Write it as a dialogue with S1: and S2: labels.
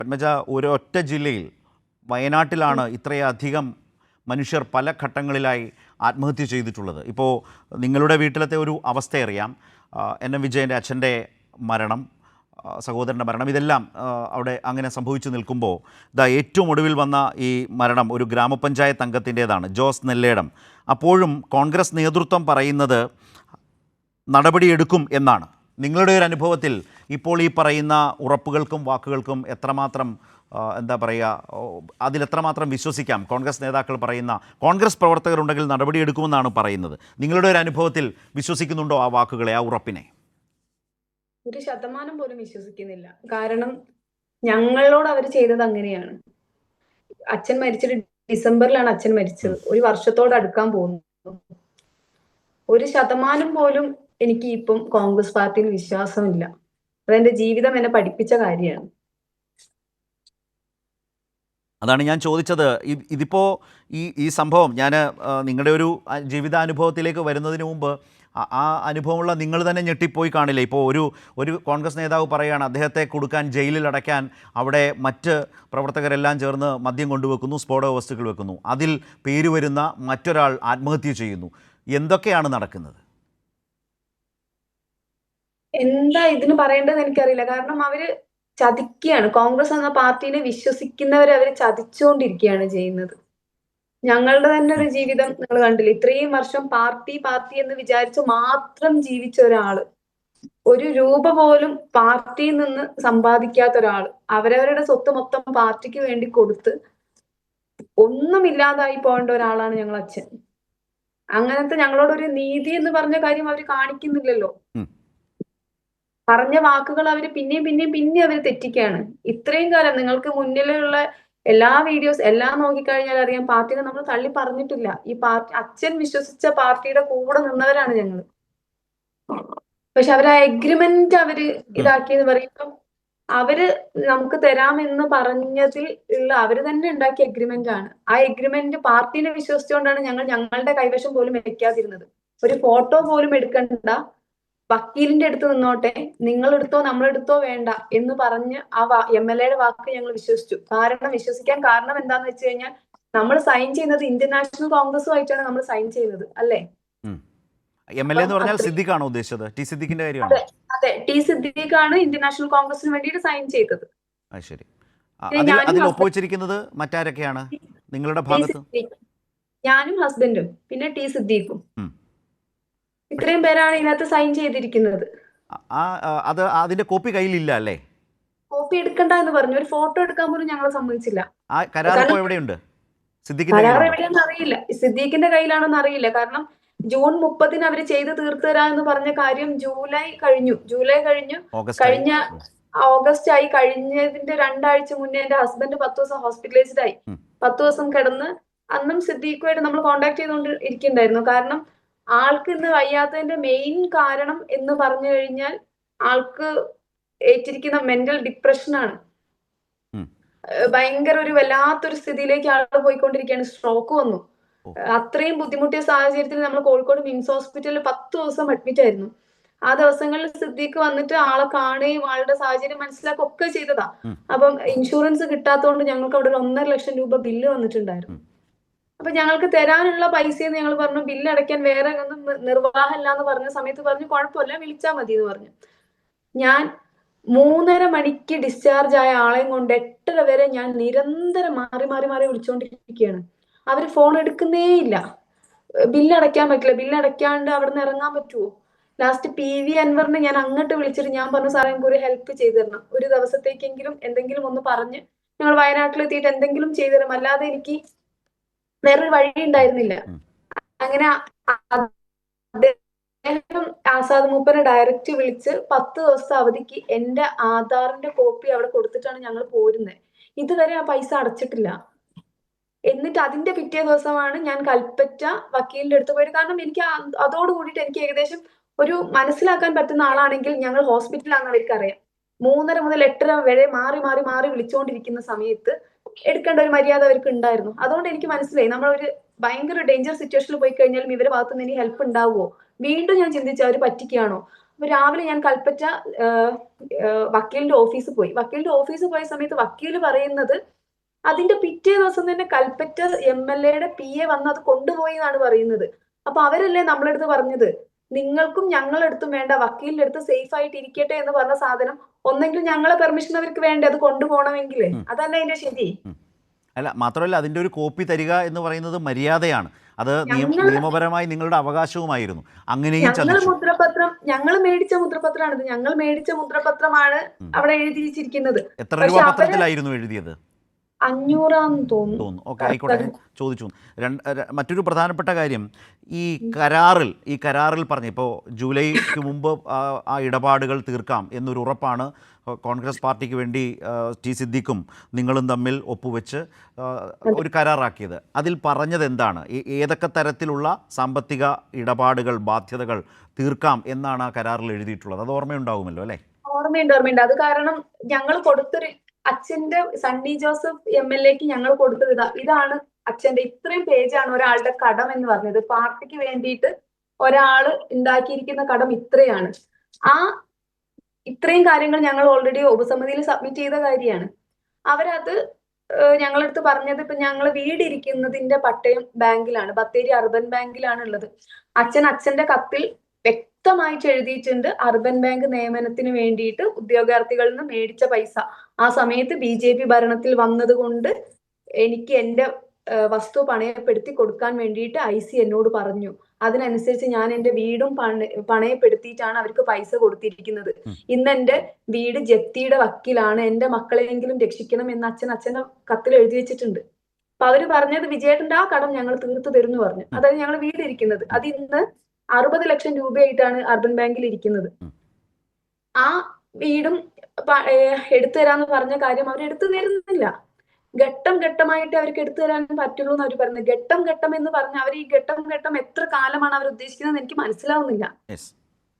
S1: പത്മജ, ഒരൊറ്റ ജില്ലയിൽ വയനാട്ടിലാണ് ഇത്രയധികം മനുഷ്യർ പല ഘട്ടങ്ങളിലായി ആത്മഹത്യ ചെയ്തിട്ടുള്ളത്. ഇപ്പോൾ നിങ്ങളുടെ വീട്ടിലത്തെ ഒരു അവസ്ഥയറിയാം. എൻ വിജയൻ്റെ അച്ഛൻ്റെ മരണം, സഹോദരൻ്റെ മരണം, ഇതെല്ലാം അവിടെ അങ്ങനെ സംഭവിച്ചു നിൽക്കുമ്പോൾ ഏറ്റവും ഒടുവിൽ വന്ന ഈ മരണം ഒരു ഗ്രാമപഞ്ചായത്ത് അംഗത്തിൻ്റേതാണ്, ജോസ് നെല്ലേടം. അപ്പോഴും കോൺഗ്രസ് നേതൃത്വം പറയുന്നത് നടപടിയെടുക്കും എന്നാണ്. നിങ്ങളുടെ ഒരു അനുഭവത്തിൽ ഇപ്പോൾ ഈ പറയുന്ന ഉറപ്പുകൾക്കും വാക്കുകൾക്കും എത്രമാത്രം എന്താ പറയുക, അതിലെത്രമാത്രം വിശ്വസിക്കാം? കോൺഗ്രസ് നേതാക്കൾ പറയുന്ന, കോൺഗ്രസ് പ്രവർത്തകരുണ്ടെങ്കിൽ നടപടിയെടുക്കുമെന്നാണ് പറയുന്നത്. നിങ്ങളുടെ ഒരു അനുഭവത്തിൽ വിശ്വസിക്കുന്നുണ്ടോ ആ വാക്കുകളെ, ആ ഉറപ്പിനെ?
S2: 1% പോലും വിശ്വസിക്കുന്നില്ല. കാരണം ഞങ്ങളോട് അവർ ചെയ്തത് അങ്ങനെയാണ്. അച്ഛൻ മരിച്ചിട്ട് ഡിസംബറിലാണ് അച്ഛൻ മരിച്ചത്. ഒരു വർഷത്തോട് അടുക്കാൻ പോകുന്നു. 1% പോലും എനിക്ക് ഇപ്പം കോൺഗ്രസ് പാർട്ടിയിൽ വിശ്വാസമില്ല. അതെന്റെ ജീവിതം എന്നെ പഠിപ്പിച്ച കാര്യമാണ്.
S1: അതാണ് ഞാൻ ചോദിച്ചത്. ഇതിപ്പോൾ ഈ സംഭവം, ഞാൻ നിങ്ങളുടെ ഒരു ജീവിതാനുഭവത്തിലേക്ക് വരുന്നതിന് മുമ്പ് ആ അനുഭവമുള്ള നിങ്ങൾ തന്നെ ഞെട്ടിപ്പോയി കാണില്ലേ? ഇപ്പോൾ ഒരു കോൺഗ്രസ് നേതാവ് പറയുകയാണ് അദ്ദേഹത്തെ കൊടുക്കാൻ, ജയിലിൽ അടയ്ക്കാൻ അവിടെ മറ്റ് പ്രവർത്തകരെല്ലാം ചേർന്ന് മദ്യം കൊണ്ടുവെക്കുന്നു, സ്ഫോടക വസ്തുക്കൾ വെക്കുന്നു, അതിൽ പേര് വരുന്ന മറ്റൊരാൾ ആത്മഹത്യ ചെയ്യുന്നു. എന്തൊക്കെയാണ് നടക്കുന്നത്?
S2: എന്താ ഇതിന് പറയേണ്ടതെന്ന് എനിക്കറിയില്ല. കാരണം അവര് ചതിക്കുകയാണ്. കോൺഗ്രസ് എന്ന പാർട്ടിനെ വിശ്വസിക്കുന്നവരെ അവര് ചതിച്ചുകൊണ്ടിരിക്കുകയാണ് ചെയ്യുന്നത്. ഞങ്ങളുടെ തന്നെ ഒരു ജീവിതം നിങ്ങൾ കണ്ടില്ലേ? ഇത്രയും വർഷം പാർട്ടി എന്ന് വിചാരിച്ച് മാത്രം ജീവിച്ച ഒരാള്, ഒരു രൂപ പോലും പാർട്ടിയിൽ നിന്ന് സമ്പാദിക്കാത്ത ഒരാള്, അവരവരുടെ സ്വത്ത് മൊത്തം പാർട്ടിക്ക് വേണ്ടി കൊടുത്ത് ഒന്നുമില്ലാതായി പോകേണ്ട ഒരാളാണ് ഞങ്ങൾ അച്ഛൻ. അങ്ങനത്തെ ഞങ്ങളോടൊരു നീതി എന്ന് പറഞ്ഞ കാര്യം അവര് കാണിക്കുന്നില്ലല്ലോ. പറഞ്ഞ വാക്കുകൾ അവര് പിന്നെയും അവര് തെറ്റിക്കുകയാണ്. ഇത്രയും കാലം നിങ്ങൾക്ക് മുന്നിലുള്ള എല്ലാ വീഡിയോസ് എല്ലാം നോക്കിക്കഴിഞ്ഞാൽ അറിയാം, പാർട്ടിനെ നമ്മൾ തള്ളി പറഞ്ഞിട്ടില്ല. ഈ പാർട്ടി, അച്ഛൻ വിശ്വസിച്ച പാർട്ടിയുടെ കൂടെ നിന്നവരാണ് ഞങ്ങൾ. പക്ഷെ അവര് ആ എഗ്രിമെന്റ് അവര് ഇതാക്കിയെന്ന് പറയുമ്പോൾ, അവര് നമുക്ക് തരാമെന്ന് പറഞ്ഞതിൽ ഉള്ള അവര് തന്നെ ഉണ്ടാക്കിയ എഗ്രിമെന്റ് ആണ്. ആ എഗ്രിമെന്റ് പാർട്ടിനെ വിശ്വസിച്ചുകൊണ്ടാണ് ഞങ്ങൾ ഞങ്ങളുടെ കൈവശം പോലും വെക്കാതിരുന്നത്. ഒരു ഫോട്ടോ പോലും എടുക്കണ്ട, വക്കീലിന്റെ അടുത്ത് നിന്നോട്ടെ, നിങ്ങൾ എടുത്തോ നമ്മളെടുത്തോ വേണ്ട എന്ന് പറഞ്ഞ് ആ MLA വാക്ക് ഞങ്ങൾ വിശ്വസിച്ചു. വിശ്വസിക്കാൻ കാരണം എന്താന്ന് വെച്ച് കഴിഞ്ഞാൽ, നമ്മൾ സൈൻ ചെയ്യുന്നത് ഇന്ത്യൻ നാഷണൽ കോൺഗ്രസുമായിട്ടാണ് നമ്മൾ സൈൻ ചെയ്യുന്നത്, അല്ലേ?
S1: MLA എന്ന് പറഞ്ഞാൽ സിദ്ദീഖാണോ ഉദ്ദേശിച്ചത്? ടി സിദ്ദീഖിന്റെ കാര്യമാണ്.
S2: അതെ, ടി സിദ്ദീഖാണ് ഇന്ത്യൻ നാഷണൽ കോൺഗ്രസിന് വേണ്ടിയിട്ട് സൈൻ ചെയ്തത്.
S1: ശരി. അതിൽ ഒപ്പുവെച്ചിരിക്കുന്നത് മറ്റാരൊക്കെയാണ് നിങ്ങളുടെ ഭാഗത്ത്?
S2: ഞാനും ഹസ്ബൻഡും പിന്നെ ടി സിദ്ദീഖും. ഇത്രയും പേരാണ് ഇതിനകത്ത് സൈൻ ചെയ്തിരിക്കുന്നത്.
S1: അതിന്റെ കോപ്പി കയ്യിലില്ല അല്ലേ?
S2: കോപ്പി എടുക്കണ്ട എന്ന് പറഞ്ഞു. ഒരു ഫോട്ടോ എടുക്കാൻ പോലും ഞങ്ങൾ സമ്മതിച്ചില്ല.
S1: എവിടെയുണ്ട്?
S2: കരാർ എവിടെയാണെന്ന് അറിയില്ല. സിദ്ദീഖിന്റെ കയ്യിലാണെന്ന് അറിയില്ല. കാരണം ജൂൺ 30 അവര് ചെയ്ത് തീർത്തു തരാ എന്ന് പറഞ്ഞ കാര്യം ജൂലൈ കഴിഞ്ഞു. കഴിഞ്ഞ ഓഗസ്റ്റ് ആയി. കഴിഞ്ഞതിന്റെ 2 ആഴ്ച മുന്നേ എന്റെ ഹസ്ബൻഡ് 10 ദിവസം ഹോസ്പിറ്റലൈസ്ഡ് ആയി. 10 ദിവസം കിടന്ന് അന്നും സിദ്ദീഖുമായിട്ട് നമ്മൾ കോണ്ടാക്ട് ചെയ്തുകൊണ്ട് ഇരിക്കുന്നുണ്ടായിരുന്നു. കാരണം ആൾക്ക് ഇന്ന് വയ്യാത്തതിന്റെ മെയിൻ കാരണം എന്ന് പറഞ്ഞു കഴിഞ്ഞാൽ, ആൾക്ക് ഏറ്റിരിക്കുന്ന മെന്റൽ ഡിപ്രഷനാണ്. ഭയങ്കര ഒരു വല്ലാത്തൊരു സ്ഥിതിയിലേക്ക് ആൾ പോയിക്കൊണ്ടിരിക്കുകയാണ്. സ്ട്രോക്ക് വന്നു. അത്രയും ബുദ്ധിമുട്ടിയ സാഹചര്യത്തിൽ നമ്മൾ കോഴിക്കോട് മിംസ് ഹോസ്പിറ്റലിൽ 10 ദിവസം അഡ്മിറ്റ് ആയിരുന്നു. ആ ദിവസങ്ങളിൽ സിദ്ദീഖ് വന്നിട്ട് ആളെ കാണുകയും ആളുടെ സാഹചര്യം മനസ്സിലാക്കുക ഒക്കെ ചെയ്തതാ. അപ്പം ഇൻഷുറൻസ് കിട്ടാത്തതുകൊണ്ട് ഞങ്ങൾക്ക് അവിടെ 1.5 ലക്ഷം രൂപ ബില്ല് വന്നിട്ടുണ്ടായിരുന്നു. അപ്പൊ ഞങ്ങൾക്ക് തരാനുള്ള പൈസയെന്ന് ഞങ്ങൾ പറഞ്ഞു, ബില്ല് അടയ്ക്കാൻ വേറെ ഒന്നും നിർവാഹമില്ല എന്ന് പറഞ്ഞ സമയത്ത് പറഞ്ഞു കുഴപ്പമില്ല, വിളിച്ചാൽ മതി എന്ന് പറഞ്ഞു. ഞാൻ 3:30 മണിക്ക് ഡിസ്ചാർജ് ആയ ആളെയും കൊണ്ട് 8:30 വരെ ഞാൻ നിരന്തരം മാറി വിളിച്ചുകൊണ്ടിരിക്കുകയാണ്. അവര് ഫോൺ എടുക്കുന്നേ ഇല്ല. ബില്ല് അടയ്ക്കാൻ പറ്റില്ല. ബില്ല് അടയ്ക്കാണ്ട് അവിടെ നിന്ന് ഇറങ്ങാൻ പറ്റുമോ? ലാസ്റ്റ് PV അൻവറിനെ ഞാൻ അങ്ങോട്ട് വിളിച്ചിട്ട് ഞാൻ പറഞ്ഞു, സാറേ എനിക്ക് ഒരു ഹെൽപ്പ് ചെയ്തു തരണം, ഒരു ദിവസത്തേക്കെങ്കിലും എന്തെങ്കിലും ഒന്ന് പറഞ്ഞ് ഞങ്ങൾ വയനാട്ടിലെത്തിയിട്ട് എന്തെങ്കിലും ചെയ്തു തരണം, അല്ലാതെ എനിക്ക് വേറൊരു വഴി ഉണ്ടായിരുന്നില്ല. അങ്ങനെ അദ്ദേഹം ആസാദ് മൂപ്പനെ ഡയറക്റ്റ് വിളിച്ച് 10 ദിവസത്തെ അവധിക്ക് എന്റെ ആധാറിന്റെ കോപ്പി അവിടെ കൊടുത്തിട്ടാണ് ഞങ്ങൾ പോരുന്നത്. ഇതുവരെ ആ പൈസ അടച്ചിട്ടില്ല. എന്നിട്ട് അതിന്റെ പിറ്റേ ദിവസമാണ് ഞാൻ കൽപ്പറ്റ വക്കീലിന്റെ അടുത്ത് പോയത്. കാരണം എനിക്ക് അതോട് കൂടിയിട്ട് എനിക്ക് ഏകദേശം ഒരു മനസ്സിലാക്കാൻ പറ്റുന്ന ആളാണെങ്കിൽ ഞങ്ങൾ ഹോസ്പിറ്റലാണെന്ന് അവർക്കറിയാം. 3:30 മുതൽ 8:30 വരെ മാറി വിളിച്ചുകൊണ്ടിരിക്കുന്ന സമയത്ത് എടുക്കേണ്ട ഒരു മര്യാദ അവർക്ക് ഉണ്ടായിരുന്നു. അതുകൊണ്ട് എനിക്ക് മനസ്സിലായി, നമ്മളൊരു ഭയങ്കര ഡേഞ്ചർ സിറ്റുവേഷനിൽ പോയി കഴിഞ്ഞാലും ഇവരുടെ ഭാഗത്തുനിന്ന് ഇനി ഹെൽപ്പ് ഉണ്ടാവുമോ? വീണ്ടും ഞാൻ ചിന്തിച്ചു, അവർ പറ്റിക്കുകയാണോ? രാവിലെ ഞാൻ കൽപ്പറ്റ വക്കീലിന്റെ ഓഫീസിൽ പോയി. വക്കീലിന്റെ ഓഫീസിൽ പോയ സമയത്ത് വക്കീല് പറയുന്നത് അതിന്റെ പിറ്റേ ദിവസം തന്നെ കൽപ്പറ്റ MLA PA വന്ന് അത് കൊണ്ടുപോയി എന്നാണ് പറയുന്നത്. അപ്പൊ അവരല്ലേ നമ്മളടുത്ത് പറഞ്ഞത് നിങ്ങൾക്കും ഞങ്ങളടുത്തും വേണ്ട, വക്കീലിന്റെ അടുത്ത് സേഫ് ആയിട്ട് ഇരിക്കട്ടെ എന്ന് പറഞ്ഞ സാധനം ഒന്നെങ്കിൽ ഞങ്ങളെ പെർമിഷൻ അവർക്ക് വേണ്ടേ അത് കൊണ്ടുപോകണമെങ്കിൽ? അതല്ല അതിന്റെ ശരി.
S1: അല്ല, മാത്രമല്ല അതിൻ്റെ ഒരു കോപ്പി തരിക എന്ന് പറയുന്നത് മര്യാദയാണ്. അത് നിയമപരമായി നിങ്ങളുടെ അവകാശവുമായിരുന്നു. അങ്ങനെയും ചതിച്ചു.
S2: ഞങ്ങൾ മേടിച്ച മുദ്രപത്രമാണിത്. ഞങ്ങൾ മേടിച്ച മുദ്രപത്രമാണ് അവിടെ എഴുതി വെച്ചിരിക്കുന്നത്.
S1: എത്ര രൂപ പത്രത്തിലായിരുന്നു എഴുതിയത്?
S2: 500 തോന്നുന്നു.
S1: ഓക്കെ, ആയിക്കോട്ടെ, ചോദിച്ചു. മറ്റൊരു പ്രധാനപ്പെട്ട കാര്യം, ഈ കരാറിൽ പറഞ്ഞ ഇപ്പോൾ ജൂലൈക്ക് മുമ്പ് ആ ഇടപാടുകൾ തീർക്കാം എന്നൊരു ഉറപ്പാണ് കോൺഗ്രസ് പാർട്ടിക്ക് വേണ്ടി ടി സിദ്ദീഖും നിങ്ങളും തമ്മിൽ ഒപ്പുവെച്ച് ഒരു കരാറാക്കിയത്. അതിൽ പറഞ്ഞത് എന്താണ്? ഏതൊക്കെ തരത്തിലുള്ള സാമ്പത്തിക ഇടപാടുകൾ, ബാധ്യതകൾ തീർക്കാം എന്നാണ് ആ കരാറിൽ എഴുതിയിട്ടുള്ളത്? അത് ഓർമ്മയുണ്ടാവുമല്ലോ അല്ലേ?
S2: ഓർമ്മയുണ്ട്. അത് കാരണം ഞങ്ങൾ കൊടുത്തൊരു അച്ഛന്റെ സണ്ണി ജോസഫ് MLA ഞങ്ങൾ കൊടുത്തത് ഇതാണ് അച്ഛന്റെ ഇത്രയും പേജാണ് ഒരാളുടെ കടം എന്ന് പറഞ്ഞത്. പാർട്ടിക്ക് വേണ്ടിയിട്ട് ഒരാള് ഉണ്ടാക്കിയിരിക്കുന്ന കടം ഇത്രയാണ്. ആ ഇത്രയും കാര്യങ്ങൾ ഞങ്ങൾ ഓൾറെഡി ഉപസമിതിയിൽ സബ്മിറ്റ് ചെയ്ത കാര്യമാണ്. അവരത് ഞങ്ങളടുത്ത് പറഞ്ഞത് ഇപ്പൊ ഞങ്ങൾ വീടിരിക്കുന്നതിന്റെ പട്ടയം ബാങ്കിലാണ്, ബത്തേരി അർബൻ ബാങ്കിലാണ് ഉള്ളത്. അച്ഛന്റെ കത്തിൽ വ്യക്തമായിട്ട് എഴുതിയിട്ടുണ്ട് അർബൻ ബാങ്ക് നിയമനത്തിന് വേണ്ടിയിട്ട് ഉദ്യോഗാർത്ഥികളിൽ നിന്ന് മേടിച്ച പൈസ ആ സമയത്ത് BJP ഭരണത്തിൽ വന്നത് കൊണ്ട് എനിക്ക് എന്റെ വസ്തു പണയപ്പെടുത്തി കൊടുക്കാൻ വേണ്ടിയിട്ട് IC എന്നോട് പറഞ്ഞു. അതിനനുസരിച്ച് ഞാൻ എന്റെ വീടും പണയപ്പെടുത്തിയിട്ടാണ് അവർക്ക് പൈസ കൊടുത്തിരിക്കുന്നത്. ഇന്ന് എന്റെ വീട് ജപ്തിയുടെ വക്കിലാണ്, എന്റെ മക്കളെയെങ്കിലും രക്ഷിക്കണം എന്ന് അച്ഛന്റെ കത്തിൽ എഴുതി വെച്ചിട്ടുണ്ട്. അപ്പൊ അവര് പറഞ്ഞത് വിജയേട്ടന്റെ ആ കടം ഞങ്ങൾ തീർത്തു തരുന്നു പറഞ്ഞു. അതായത് ഞങ്ങൾ വീടിരിക്കുന്നത് അത് ഇന്ന് 60 ലക്ഷം രൂപയായിട്ടാണ് അർബൻ ബാങ്കിൽ ഇരിക്കുന്നത്. ആ വീടും എടുത്തു തരാന്ന് പറഞ്ഞ കാര്യം അവർ എടുത്തു തരുന്നില്ല. ഘട്ടം ഘട്ടമായിട്ട് അവർക്ക് എടുത്തു തരാൻ പറ്റുള്ളൂ എന്ന് അവർ പറയുന്നത്. ഘട്ടം എന്ന് പറഞ്ഞാൽ അവർ ഈ ഘട്ടം എത്ര കാലമാണ് അവർ ഉദ്ദേശിക്കുന്നത് എനിക്ക് മനസ്സിലാവുന്നില്ല.